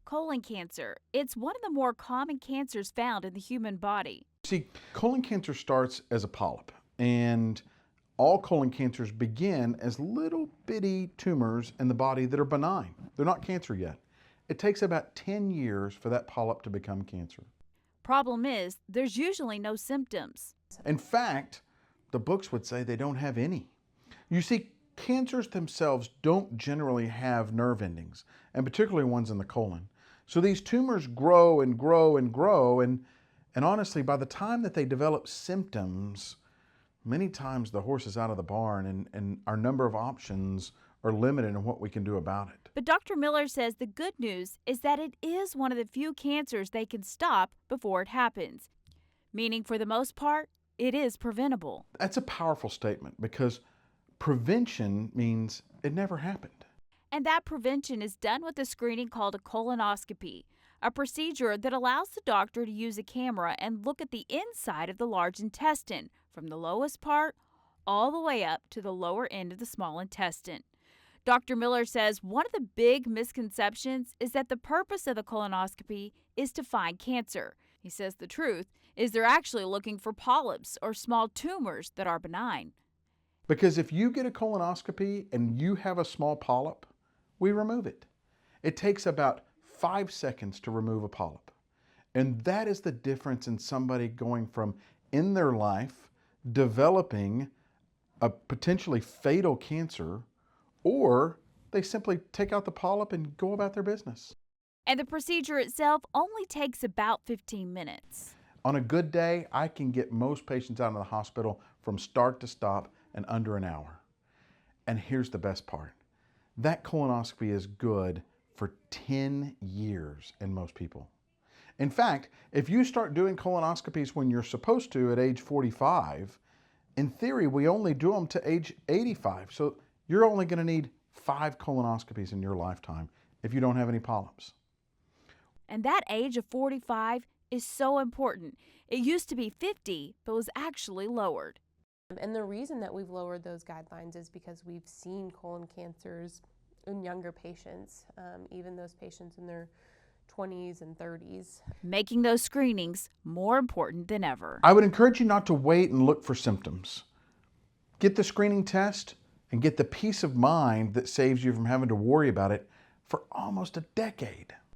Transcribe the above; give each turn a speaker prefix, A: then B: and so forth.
A: Colon cancer. It's one of the more common cancers found in the human body.
B: See, colon cancer starts as a polyp, and all colon cancers begin as little bitty tumors in the body that are benign. They're not cancer yet. It takes about 10 years for that polyp to become cancer.
A: Problem is, there's usually no symptoms.
B: In fact, the books would say they don't have any. You see, cancers themselves don't generally have nerve endings, and particularly ones in the colon. So these tumors grow and grow and grow, and honestly, by the time that they develop symptoms, many times the horse is out of the barn, and our number of options are limited in what we can do about it.
A: But Dr. Miller says the good news is that it is one of the few cancers they can stop before it happens, meaning for the most part, it is preventable.
B: That's a powerful statement because prevention means it never happened.
A: And that prevention is done with a screening called a colonoscopy, a procedure that allows the doctor to use a camera and look at the inside of the large intestine, from the lowest part all the way up to the lower end of the small intestine. Dr. Miller says one of the big misconceptions is that the purpose of the colonoscopy is to find cancer. He says the truth is they're actually looking for polyps or small tumors that are benign.
B: Because if you get a colonoscopy and you have a small polyp, we remove it. It takes about 5 seconds to remove a polyp. And that is the difference in somebody going from in their life developing a potentially fatal cancer, or they simply take out the polyp and go about their business.
A: And the procedure itself only takes about 15 minutes.
B: On a good day, I can get most patients out of the hospital from start to stop in under an hour. And here's the best part. That colonoscopy is good for 10 years in most people. In fact, if you start doing colonoscopies when you're supposed to at age 45, in theory, we only do them to age 85. So you're only going to need 5 colonoscopies in your lifetime if you don't have any polyps.
A: And that age of 45 is so important. It used to be 50, but was actually lowered.
C: And the reason that we've lowered those guidelines is because we've seen colon cancers in younger patients, even those patients in their 20s and 30s.
A: Making those screenings more important than ever.
B: I would encourage you not to wait and look for symptoms. Get the screening test and get the peace of mind that saves you from having to worry about it for almost a decade.